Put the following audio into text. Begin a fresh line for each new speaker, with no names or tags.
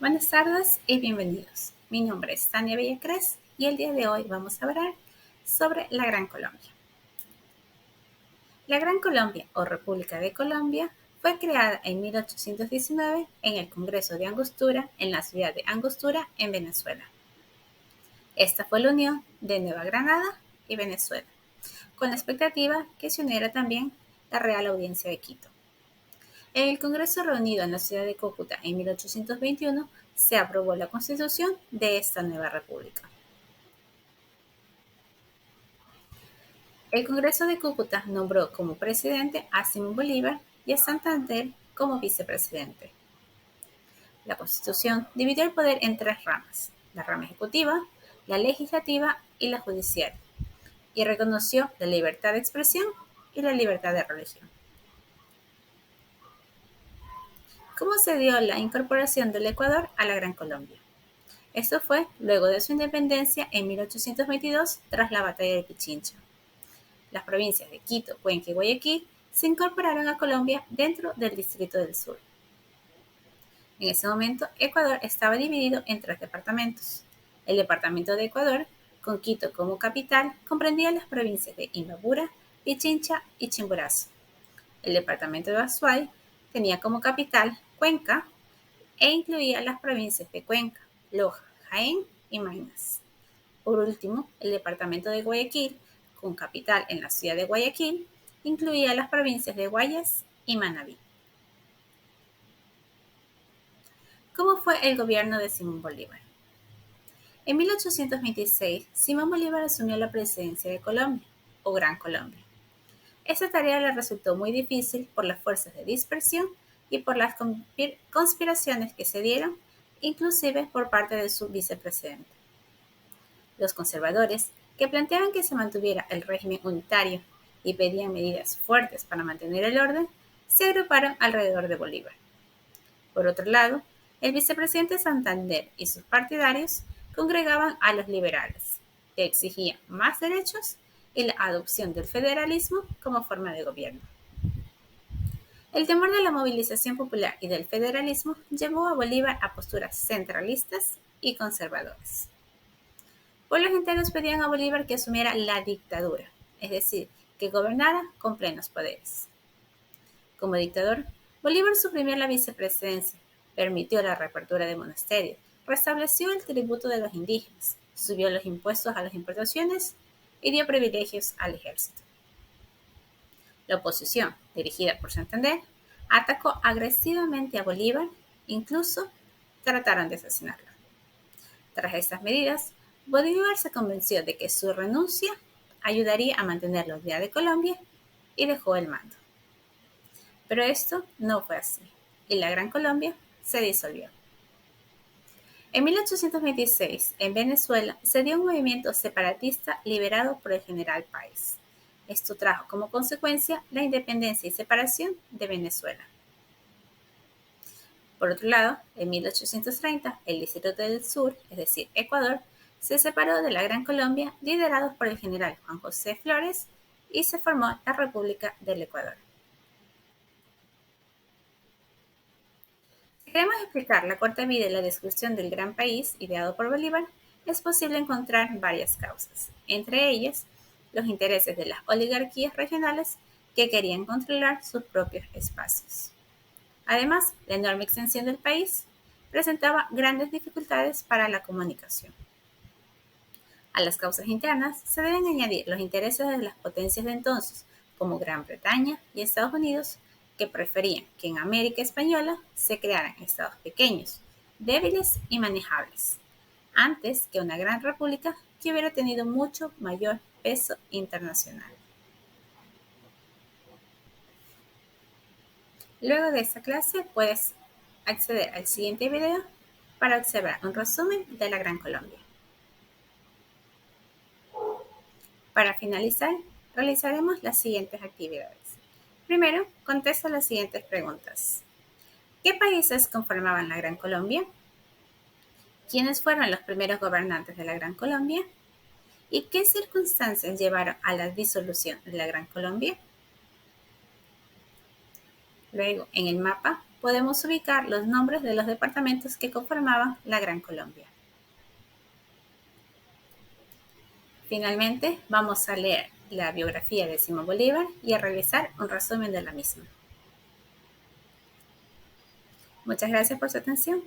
Buenas tardes y bienvenidos. Mi nombre es Tania Villacrés y el día de hoy vamos a hablar sobre la Gran Colombia. La Gran Colombia o República de Colombia fue creada en 1819 en el Congreso de Angostura en la ciudad de Angostura, en Venezuela. Esta fue la unión de Nueva Granada y Venezuela, con la expectativa que se uniera también la Real Audiencia de Quito. En el Congreso reunido en la ciudad de Cúcuta en 1821 se aprobó la constitución de esta nueva república. El Congreso de Cúcuta nombró como presidente a Simón Bolívar y a Santander como vicepresidente. La Constitución dividió el poder en tres ramas: la rama ejecutiva, la legislativa y la judicial, y reconoció la libertad de expresión y la libertad de religión. ¿Cómo se dio la incorporación del Ecuador a la Gran Colombia? Esto fue luego de su independencia en 1822 tras la Batalla de Pichincha. Las provincias de Quito, Cuenca y Guayaquil se incorporaron a Colombia dentro del Distrito del Sur. En ese momento, Ecuador estaba dividido en tres departamentos. El departamento de Ecuador, con Quito como capital, comprendía las provincias de Imbabura, Pichincha y Chimborazo. El departamento de Azuay tenía como capital Cuenca e incluía las provincias de Cuenca, Loja, Jaén y Maynas. Por último, el departamento de Guayaquil, con capital en la ciudad de Guayaquil, incluía las provincias de Guayas y Manabí. ¿Cómo fue el gobierno de Simón Bolívar? En 1826, Simón Bolívar asumió la presidencia de Colombia, o Gran Colombia. Esta tarea le resultó muy difícil por las fuerzas de dispersión y por las conspiraciones que se dieron, inclusive por parte de su vicepresidente. Los conservadores, que planteaban que se mantuviera el régimen unitario y pedían medidas fuertes para mantener el orden, se agruparon alrededor de Bolívar. Por otro lado, el vicepresidente Santander y sus partidarios congregaban a los liberales, que exigían más derechos y la adopción del federalismo como forma de gobierno. El temor de la movilización popular y del federalismo llevó a Bolívar a posturas centralistas y conservadoras. Pueblos enteros pedían a Bolívar que asumiera la dictadura, es decir, que gobernara con plenos poderes. Como dictador, Bolívar suprimió la vicepresidencia, permitió la reapertura de monasterios, restableció el tributo de los indígenas, subió los impuestos a las importaciones y dio privilegios al ejército. La oposición, dirigida por Santander, atacó agresivamente a Bolívar, incluso trataron de asesinarlo. Tras estas medidas, Bolívar se convenció de que su renuncia ayudaría a mantener la unidad de Colombia y dejó el mando. Pero esto no fue así, y la Gran Colombia se disolvió. En 1826, en Venezuela, se dio un movimiento separatista liderado por el general Páez. Esto trajo como consecuencia la independencia y separación de Venezuela. Por otro lado, en 1830, el Distrito del Sur, es decir, Ecuador, se separó de la Gran Colombia, liderados por el general Juan José Flores, y se formó la República del Ecuador. Si queremos explicar la corta vida y la descripción del gran país ideado por Bolívar, es posible encontrar varias causas, entre ellas los intereses de las oligarquías regionales que querían controlar sus propios espacios. Además, la enorme extensión del país presentaba grandes dificultades para la comunicación. A las causas internas se deben añadir los intereses de las potencias de entonces, como Gran Bretaña y Estados Unidos, que preferían que en América Española se crearan estados pequeños, débiles y manejables, antes que una gran república que hubiera tenido mucho mayor peso internacional. Luego de esta clase puedes acceder al siguiente video para observar un resumen de la Gran Colombia. Para finalizar, realizaremos las siguientes actividades. Primero, contesta las siguientes preguntas. ¿Qué países conformaban la Gran Colombia? ¿Quiénes fueron los primeros gobernantes de la Gran Colombia? ¿Y qué circunstancias llevaron a la disolución de la Gran Colombia? Luego, en el mapa podemos ubicar los nombres de los departamentos que conformaban la Gran Colombia. Finalmente, vamos a leer la biografía de Simón Bolívar y a realizar un resumen de la misma. Muchas gracias por su atención.